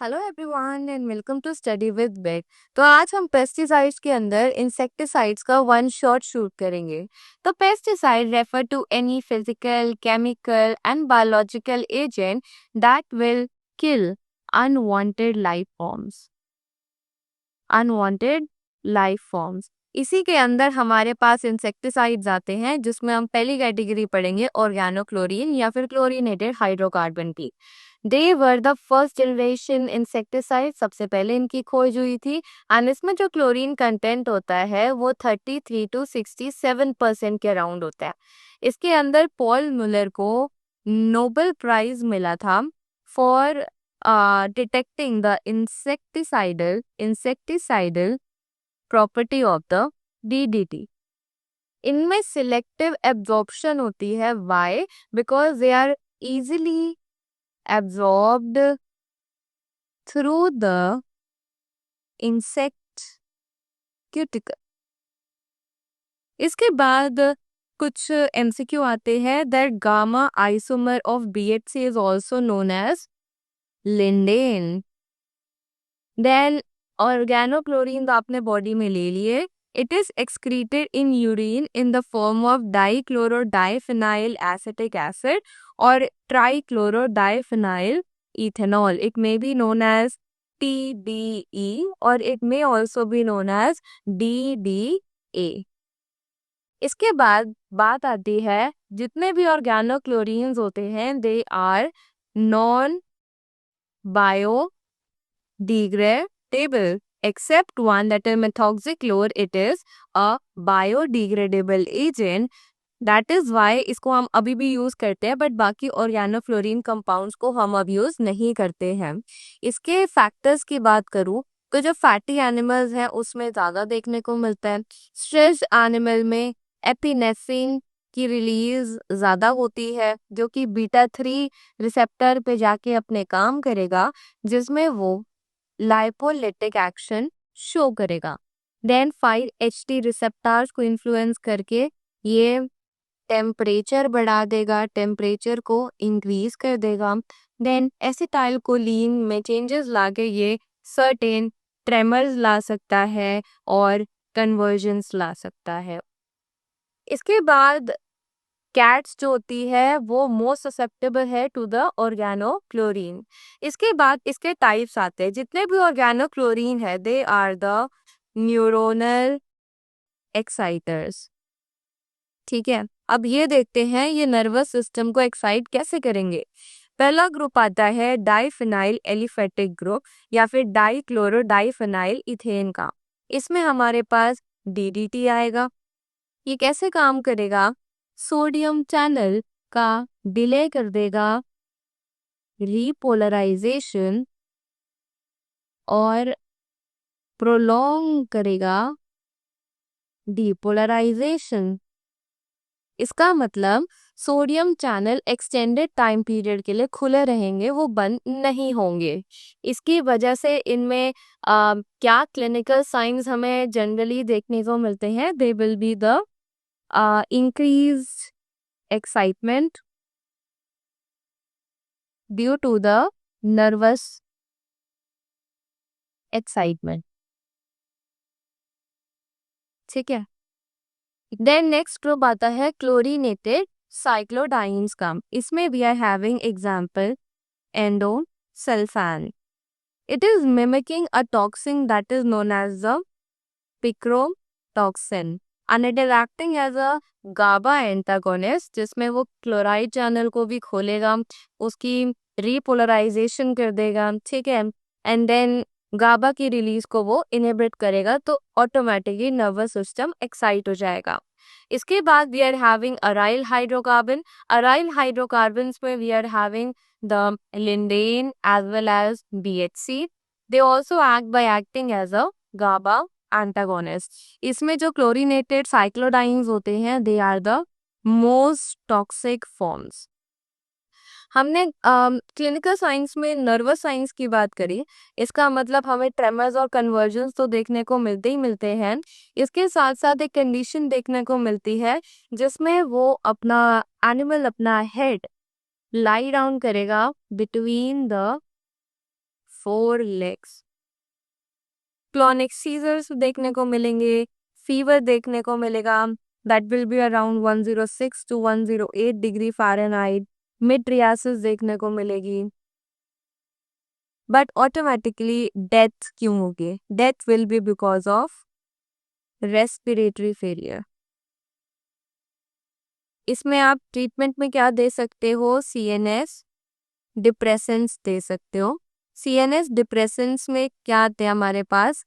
Hello everyone and welcome to study with बेक। तो आज हम पेस्टिसाइड्स के अंदर इंसेक्टिसाइड्स का वन शॉट शूट करेंगे। तो pesticide refer to any physical, chemical and biological agent that will kill unwanted life forms. Unwanted life forms इसी के अंदर हमारे पास इंसेक्टिसाइड्स आते हैं, जिसमें हम पहली कैटेगरी पढ़ेंगे ऑर्गेनोक्लोरीन या फिर क्लोरीनेटेड हाइड्रोकार्बन की। They were the first generation insecticide, सबसे पहले इनकी खोज हुई थी। एंड इसमें जो क्लोरीन कंटेंट होता है वो 33 to 67% के अराउंड होता है। इसके अंदर पॉल मुलर को नोबेल प्राइज मिला था for detecting the insecticidal property of the DDT। इनमें सिलेक्टिव एब्जॉर्प्शन होती है। Why? Because they are easily absorbed through the insect cuticle। इसके बाद कुछ एमसीक्यू आते हैं। That gamma isomer of BHC is also known as lindane. Then organochlorine आपने body में ले लिए। It is excreted in urine in the form of dichlorodiphenyl acetic acid और trichlorodiphenyl ethanol. It may be known as TDE और it may also be known as DDA। इसके बाद बात आती है, जितने भी ऑर्गेनोक्लोरीन्स होते हैं they are non bio degradable except one, that is methoxychlor. It is a biodegradable agent, that is why इसको हम अभी भी यूज करते हैं, बट बाकी ऑर्गेनोफ्लोरीन कंपाउंड्स को हम अब यूज नहीं करते हैं। इसके फैक्टर्स की बात करूं तो जो फैटी एनिमल्स हैं उसमें ज्यादा देखने को मिलता है। स्ट्रेस एनिमल में एपिनेफ्रिन की रिलीज ज्यादा होती है, जो कि बीटा 3 रिसेप्टर पे जाके अपने काम करेगा, जिसमें वो लाइपोलिटिक एक्शन शो करेगा। देन 5-HT रिसेप्टर्स को इन्फ्लुएंस करके ये टेम्परेचर बढ़ा देगा, टेम्परेचर को इंक्रीज कर देगा। देन एसिटाइल कोलिन में चेंजेस लाके ये सर्टेन ट्रेमर्स ला सकता है और कन्वर्जन्स ला सकता है। इसके बाद कैट्स जो होती है वो मोस्ट ससेप्टेबल है टू द ऑर्गेनोक्लोरीन। इसके बाद इसके टाइप्स आते हैं। जितने भी ऑर्गेनोक्लोरीन है दे आर द न्यूरोनल एक्साइटर्स। ठीक है, अब ये देखते हैं ये नर्वस सिस्टम को एक्साइट कैसे करेंगे। पहला ग्रुप आता है डाइफिनाइल एलिफेटिक ग्रुप या फिर डाइक्लोरोडाइफिनाइल इथेन का। इसमें हमारे पास DDT आएगा। ये कैसे काम करेगा? सोडियम चैनल का डिले कर देगा, रीपोलराइजेशन और प्रोलॉन्ग करेगा डीपोलराइजेशन। इसका मतलब sodium channel extended time period के लिए खुले रहेंगे, वो बंद नहीं होंगे। इसकी वजह से इनमें क्या क्लिनिकल साइंस हमें जनरली देखने को मिलते हैं? They will be the increase excitement due to the nervous excitement। ठीक है, देन नेक्स्ट ग्रुप आता है क्लोरीनेटेड साइक्लोडाइन्स का। इसमें we are having example endosulfan. It is mimicking a toxin that is known as the picrotoxin and it is acting as a GABA antagonist, जिसमें वो chloride channel को भी खोलेगा, उसकी रीपोलराइजेशन कर देगा। ठीक है, एंड देन गाबा की रिलीज को वो इनहिबिट करेगा, तो ऑटोमेटिकली नर्वस सिस्टम एक्साइट हो जाएगा। इसके बाद we are having aryl hydrocarbon. Aryl hydrocarbons में we are having the lindane as well as BHC। They also act by acting as a GABA antagonist. इसमें जो क्लोरीनेटेड साइक्लोडाइन्स होते हैं they are the most toxic forms. हमने clinical science में nervous science की बात करी, इसका मतलब हमें ट्रेमर्स और कन्वर्जन्स तो देखने को मिलते ही मिलते हैं। इसके साथ साथ एक कंडीशन देखने को मिलती है जिसमें वो अपना एनिमल अपना हेड लाई डाउन करेगा between the 4 legs. Clonic seizures देखने को मिलेंगे, फीवर देखने को मिलेगा, that will be around 106 to 108 degree Fahrenheit. Mydriasis देखने को मिलेगी. बट ऑटोमेटिकली डेथ क्यों होगी? Death will be because of respiratory failure. इसमें आप ट्रीटमेंट में क्या दे सकते हो? CNS डिप्रेसेंट्स दे सकते हो. CNS डिप्रेसेंट्स में क्या आते हैं हमारे पास?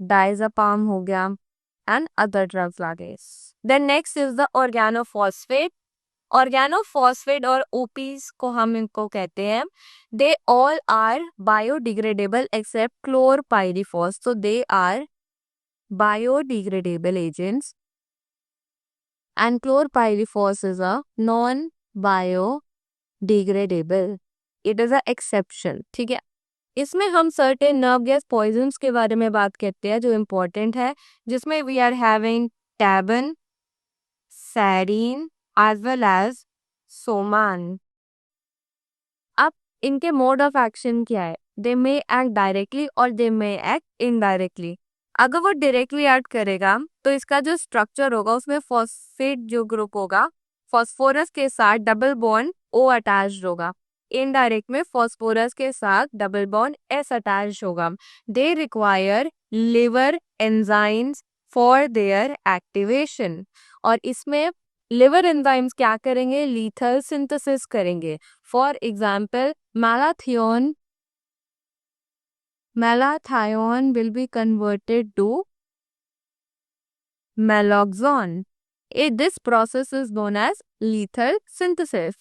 डायज़ेपाम हो गया एंड अदर ड्रग्स लागे. Then next is the organophosphate. Organophosphate और ओपीज को हम इनको कहते हैं. They all are biodegradable except chlorpyrifos. तो they are biodegradable agents and chlorpyrifos is a non-biodegradable. It is a exception. ठीक है. इसमें हम सर्टेन नर्व गैस पॉइजन्स के बारे में बात करते हैं जो इम्पोर्टेंट है, जिसमें we are having tabun, sarin as well as soman. अब इनके मोड ऑफ एक्शन क्या है? दे मे एक्ट डायरेक्टली और दे मे एक्ट इनडायरेक्टली. अगर वो डायरेक्टली एक्ट करेगा तो इसका जो स्ट्रक्चर होगा उसमें फॉस्फेट जो ग्रुप होगा फॉस्फोरस के साथ डबल बॉन्ड O अटैच्ड होगा. इनडायरेक्ट में फॉस्फोरस के साथ डबल बॉन्ड S अटैच्ड होगा. They require liver enzymes for their activation. और इसमें लिवर एंजाइम्स क्या करेंगे? लीथल सिंथेसिस करेंगे. For example malathion will be converted to naloxone. This process is known as lethal synthesis.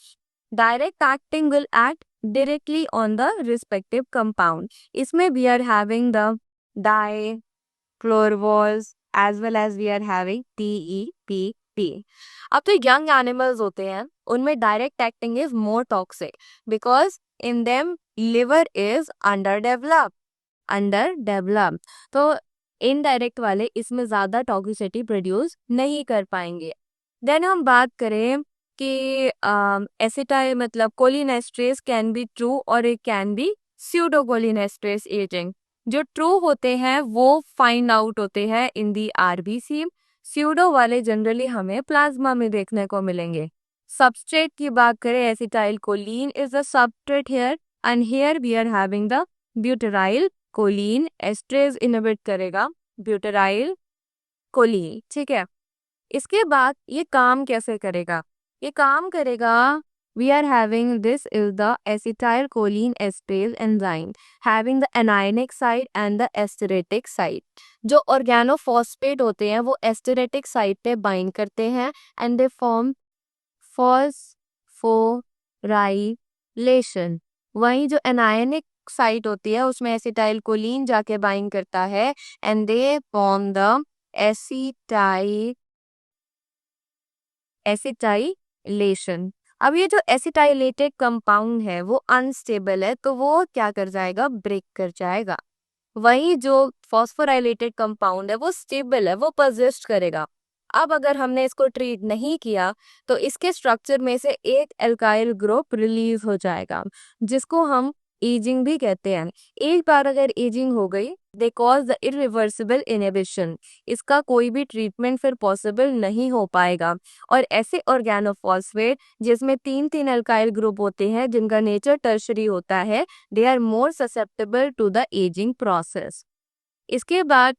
Direct acting will act directly on the respective compound. इसमें we are having the dichlorvols as well as we are having TEPP. अब तो young animals होते हैं, उनमें direct acting is more toxic because in them liver is underdeveloped. तो indirect वाले इसमें ज्यादा टॉक्सिसिटी प्रोड्यूस नहीं कर पाएंगे. देन हम बात करें कि एसिटाइल मतलब कोलिनेस्ट्रेस कैन बी ट्रू और it can be pseudocholinesterase agent. जो ट्रू होते हैं वो फाइंड आउट होते हैं इन दी RBC. स्यूडो वाले जनरली हमें प्लाज्मा में देखने को मिलेंगे. सबस्ट्रेट की बात करें, acetyl choline is the substrate here and here we are having the butyryl choline. Esterase inhibit करेगा ब्यूटेराइल कोलिन. ठीक है. इसके बाद ये काम कैसे करेगा? ये काम करेगा, we are having this is the acetyl choline esterase enzyme having the anionic side and the esteratic side. जो ऑर्गेनोफॉस्फेट होते हैं वो एस्टरेटिक साइड पे बाइंड करते हैं एंड दे फॉर्म फॉस्फोराइलेशन. वहीं जो एनायनिक साइट होती है उसमें एसिटाइल कोलिन जाके बाइंड करता है and they form the acetylation. अब ये जो एसिटाइलेटेड कंपाउंड है वो अनस्टेबल है तो वो क्या कर जाएगा? ब्रेक कर जाएगा. वहीं जो फॉस्फोराइलेटेड कंपाउंड है वो स्टेबल है, वो परसिस्ट करेगा. अब अगर हमने इसको ट्रीट नहीं किया तो इसके स्ट्रक्चर में से एक एल्काइल ग्रुप रिलीज हो जाएगा जिसको हम एजिंग भी कहते हैं. एक बार अगर एजिंग हो गई they cause the irreversible inhibition. इसका कोई भी ट्रीटमेंट फिर पॉसिबल नहीं हो पाएगा. और ऐसे ऑर्गेनोफॉस्फेट जिसमें 3 अल्काइल ग्रुप होते हैं जिनका नेचर टर्शरी होता है, they are more susceptible to the ageing process. इसके बाद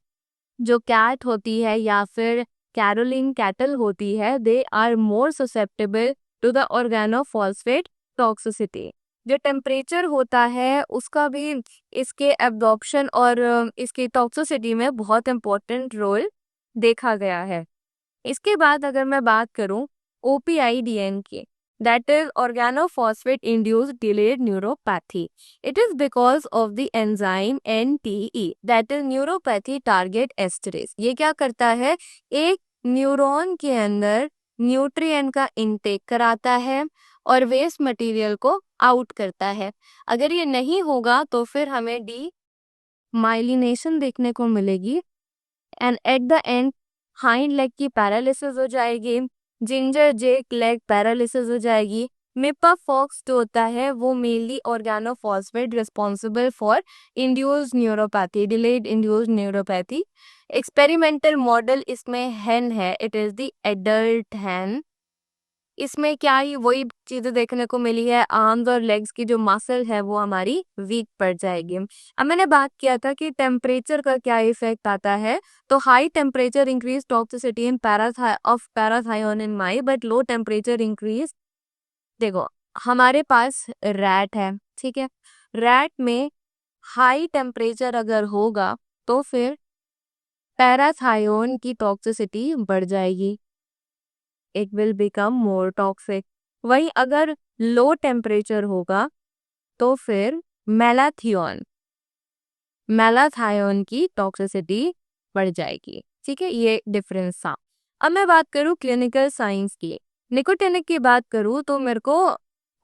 जो कैट होती है या फिर कैरोलिन कैटल होती है, they are more susceptible to the organophosphate toxicity. जो टेम्परेचर होता है उसका भी इसके एब्जॉर्प्शन और इसकी टॉक्सिसिटी में बहुत इम्पोर्टेंट रोल देखा गया है. इसके बाद अगर मैं बात करूं OPIDN की, that is organophosphate induced delayed neuropathy. It is because of the enzyme NTE, that is neuropathy target esterase. ये क्या करता है? एक न्यूरॉन के अंदर न्यूट्रिएंट का इनटेक कराता है और वेस्ट मटेरियल को आउट करता है. अगर ये नहीं होगा तो फिर हमें माइलिनेशन देखने को मिलेगी and at the end hind leg की पैरालिसिस हो जाएगी, जिंजर जेक लेग पैरालिसिस हो जाएगी मिपाफॉक्स जो होता है वो mainly organophosphate responsible for induced neuropathy, delayed induced neuropathy. Experimental model इसमें हेन है, इट इज द एडल्ट हैन। इसमें क्या ही वही चीजें देखने को मिली है, आर्म्स और लेग्स की जो मसल है वो हमारी वीक पड़ जाएगी। अब मैंने बात किया था कि टेम्परेचर का क्या इफेक्ट आता है, तो high temperature increase toxicity in parathion in my, but low temperature increase. देखो, हमारे पास रैट है, ठीक है, रैट में हाई टेम्परेचर अगर होगा तो फिर पैराथायोन की टॉक्सिसिटी बढ़ जाएगी, it will become more toxic. वहीं अगर लो टेम्परेचर होगा तो फिर मेलाथियोन मेलाथायोन की टॉक्सिसिटी बढ़ जाएगी, ठीक है, ये डिफरेंस था। अब मैं बात करूं क्लिनिकल साइंस की, निकोटिनिक की बात करूं तो मेरे को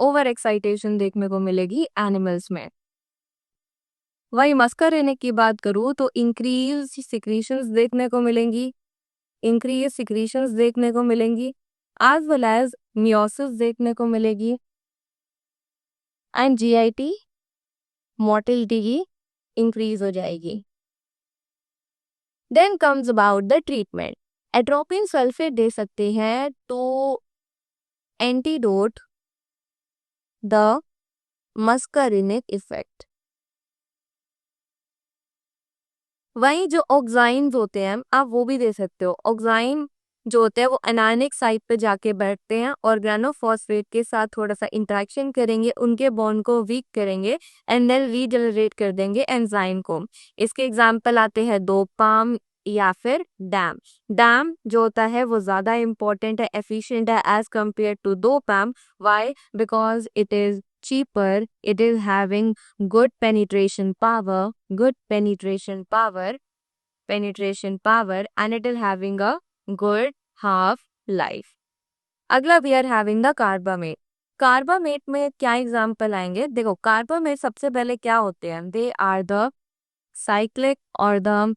ओवर एक्साइटेशन देखने को मिलेगी एनिमल्स में। वही मस्करिनिक की बात करूं तो इंक्रीज सिक्रीशंस देखने को मिलेंगी, इंक्रीज सिक्रीशंस देखने को मिलेंगी, एज वेल एज मियोसिस देखने को मिलेगी, एंड जीआईटी मोर्टिलिटी की इंक्रीज हो जाएगी। Then comes about the treatment. Atropine sulphate दे सकते हैं तो एंटीडोट द मस्करिनिक इफेक्ट। वहीं जो ऑक्साइन्स होते हैं आप वो भी दे सकते हो। ऑक्साइन जो होते हैं वो एनायनिक साइट पे जाके बैठते हैं और ग्रेनोफॉस्फेट के साथ थोड़ा सा इंटरेक्शन करेंगे, उनके बॉन्ड को वीक करेंगे एंड देन रीजनरेट कर देंगे एंजाइम को। इसके एग्जाम्पल आते हैं डोपाम या फिर डैम। डैम जो होता है वो ज्यादा इंपॉर्टेंट है, एफिशिएंट है एज कंपेयर टू डोपाम। Why? Because it is cheaper, it is having good penetration power, and it is having a good half life. अगला we are having the carbamate. Carbamate में क्या एग्जाम्पल आएंगे? देखो, carbamate सबसे पहले क्या होते हैं, दे आर द साइक्लिक और the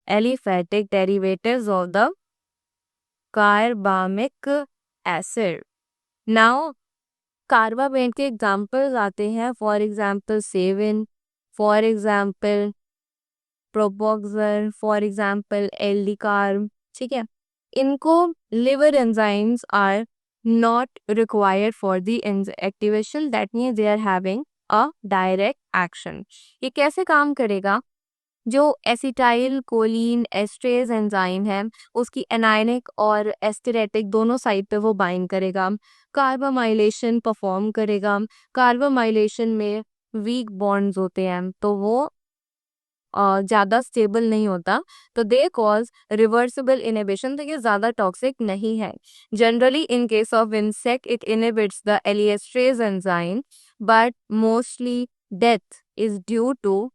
aliphatic derivatives of the carbamic acid. Now carbamate के एग्जाम्पल्स आते हैं, for example Sevin, for example propoxur, for example aldicarb, ठीक है। इनको liver enzymes are not required for the activation, that means they are having a direct action. ये कैसे काम करेगा? जो एसिटाइल कोलिन एस्ट्रेज एंजाइम है उसकी एनायनिक और एस्टेरेटिक दोनों साइड पे वो बाइंड करेगा, कार्बामाइलेशन परफॉर्म करेगा। कार्बामाइलेशन में वीक बॉन्ड्स होते हैं तो वो ज़्यादा स्टेबल नहीं होता, तो दे कॉज रिवर्सिबल इनहिबिशन, तो ये ज़्यादा टॉक्सिक नहीं है। Generally in case of insect it inhibits the aliesterase enzyme, but mostly death is due to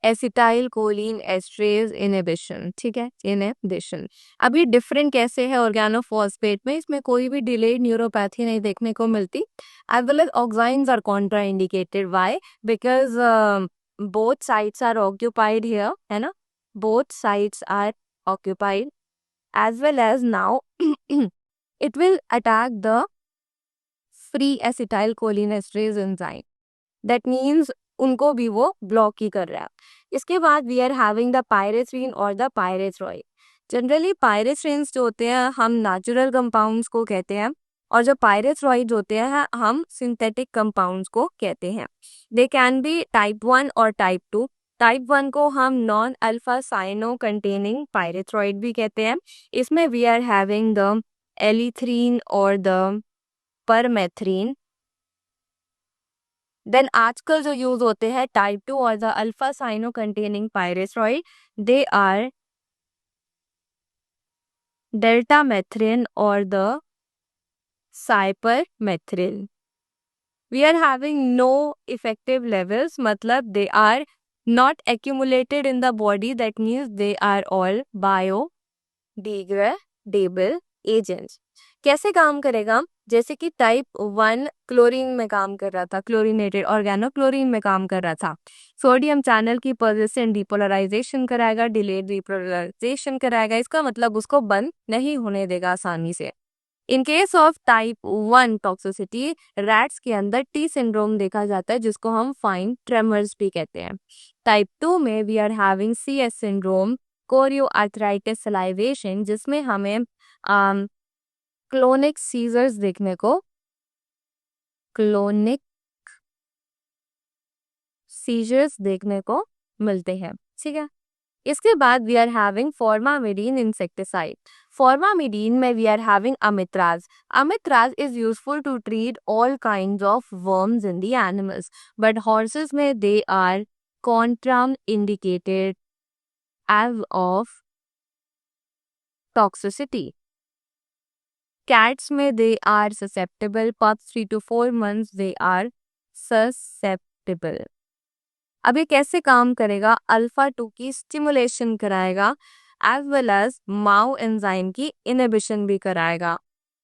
acetyl choline esterase inhibition, ठीक है, इनहिबिशन। अभी डिफरेंट कैसे है ऑर्गेनोफॉस्फेट में, इसमें कोई भी डिलेड न्यूरोपैथी नहीं देखने को मिलती। As well as oximes are contraindicated. Why? Because both sides are occupied here, है ना, both sides are occupied, as well as now it will attack the free acetylcholinesterase enzyme, that means उनको भी वो block ही कर रहा है। इसके बाद we are having the pyrethrin और द पायरेथ्रॉइड। जनरली पायरेथ्रिन्स जो होते हैं हम नेचुरल कंपाउंड्स को कहते हैं, और जो पायरेथ्रॉइड होते हैं हम सिंथेटिक कंपाउंड्स को कहते हैं। दे कैन बी टाइप 1 और टाइप 2। टाइप 1 को हम नॉन अल्फा साइनो कंटेनिंग पायरेथ्रॉइड भी कहते हैं। इसमें वी आर हैविंग द एलिथ्रीन और द परमेथ्रीन। देन आजकल जो यूज होते हैं टाइप 2 और the alpha cyano containing pyrethroid, they are deltamethrin और the cypermethrin. We are having no effective levels, मतलब they are not accumulated in the body, that means they are all biodegradable agents. कैसे काम करेगा? जैसे कि type 1 chlorine में काम कर रहा था, क्लोरीनेटेड ऑर्गेनोक्लोरीन में काम कर रहा था, सोडियम चैनल की पर्सिस्टेंट डिपोलराइजेशन कराएगा, डिलेड रिपोलराइजेशन कराएगा, इसका मतलब उसको बंद नहीं होने देगा आसानी से। इन case of type 1 toxicity, rats के अंदर टी सिंड्रोम देखा जाता है जिसको हम फाइन ट्रेमर्स भी कहते हैं। टाइप 2 में we are having CS syndrome, choreo arthritis salivation, जिसमें हमें क्लोनिक सीजर्स देखने को क्लोनिक सीजर्स देखने को मिलते हैं। ठीक है, इसके बाद we are having formamidine insecticide. Formamidine में we are having amitraz. Amitraz is useful to treat all kinds of worms in the animals, but horses में they are contraindicated as of toxicity. Cats में they are susceptible, pups 3 to 4 months they are susceptible। अब ये कैसे काम करेगा? Alpha 2 की stimulation कराएगा as well as MAO enzyme की इनहिबिशन भी कराएगा,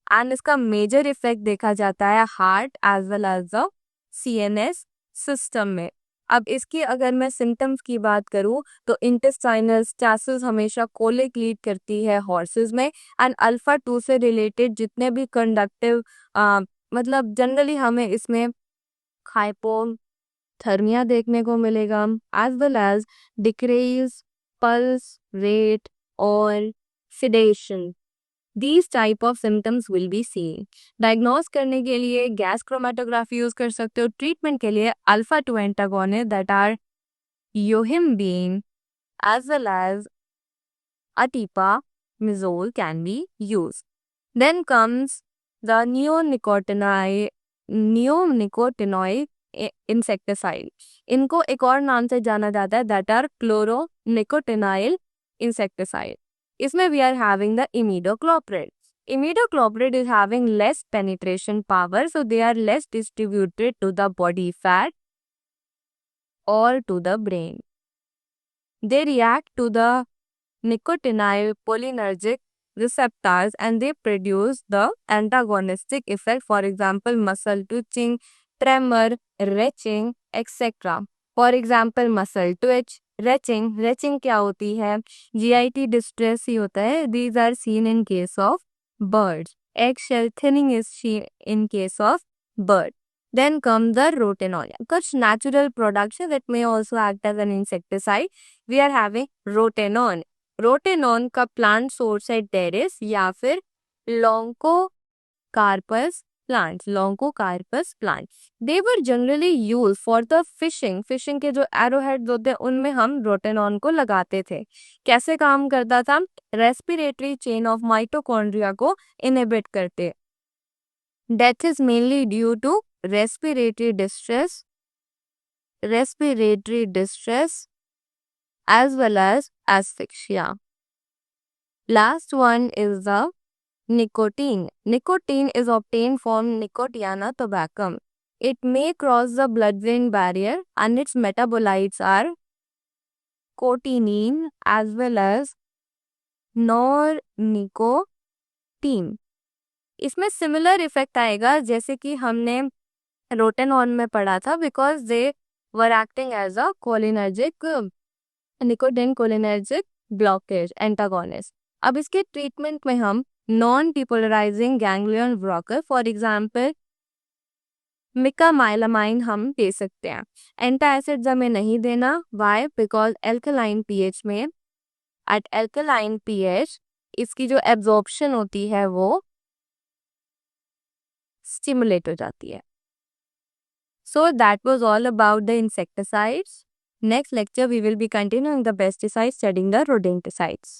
एंड इसका मेजर इफेक्ट देखा जाता है heart as well as the CNS system में। अब इसकी अगर मैं सिम्टम्स की बात करूं तो इंटेस्टाइनल स्टासिस हमेशा कोलिक लीड करती है हॉर्सेस में, एंड अल्फा 2 से रिलेटेड जितने भी कंडक्टिव मतलब जनरली हमें इसमें हाइपोथर्मिया देखने को मिलेगा as well as decrease pulse rate और sedation. These type of symptoms will be seen। Diagnose करने के लिए गैस क्रोमेटोग्राफी यूज कर सकते हो। ट्रीटमेंट के लिए alpha 2 antagonist that are yohimbine as well as atipamezole can be used। Then comes the neonicotinoid insecticide। इनको एक और नाम से जाना जाता है दैट आर क्लोरोनिकोटिनाइल इंसेक्टिसाइड। इसमें we are having the imidacloprid. Imidacloprid is having less penetration power, so they are less distributed to the body fat or to the brain। They react to the nicotinamide cholinergic receptors and they produce the antagonistic effect, for example muscle twitching, tremor, retching, etc। For example muscle twitch, retching क्या होती है? GIT distress ही होता है। These are seen in case of birds। Eggshell thinning is seen in case of bird। Then comes the rotenone, कुछ natural products that may also act as an insecticide। We are having rotenone। रोटेनॉन का plant source है derris या फिर lonchocarpus plant. They were generally use for the fishing के जो arrowheads होते हैं उनमें हम रोटेनॉन को लगाते थे। कैसे काम करता था? रेस्पिरेटरी चेन ऑफ माइटोकॉन्ड्रिया को इनहिबिट करते। Death is mainly due to respiratory distress as well as asphyxia। Last one is the nicotine। Nicotine is obtained from Nicotiana tabacum। It may cross the blood-brain barrier and its metabolites are cotinine as well as nornicotine। इसमें similar effect आएगा जैसे कि हमने rotenone में पढ़ा था, because they were acting as a cholinergic nicotine cholinergic blockage antagonist. अब इसके ट्रीटमेंट में हम non depolarizing ganglion blocker for example mecamylamine हम दे सकते हैं। एंटासिड्स हमें नहीं देना। वाई? बिकॉज एल्कलाइन पीएच में एट एल्कलाइन पीएच इसकी जो एब्जॉर्प्शन होती है वो स्टिमुलेट हो जाती है। So that was all about the insecticides। Next lecture we will be continuing the pesticides, studying the rodenticides।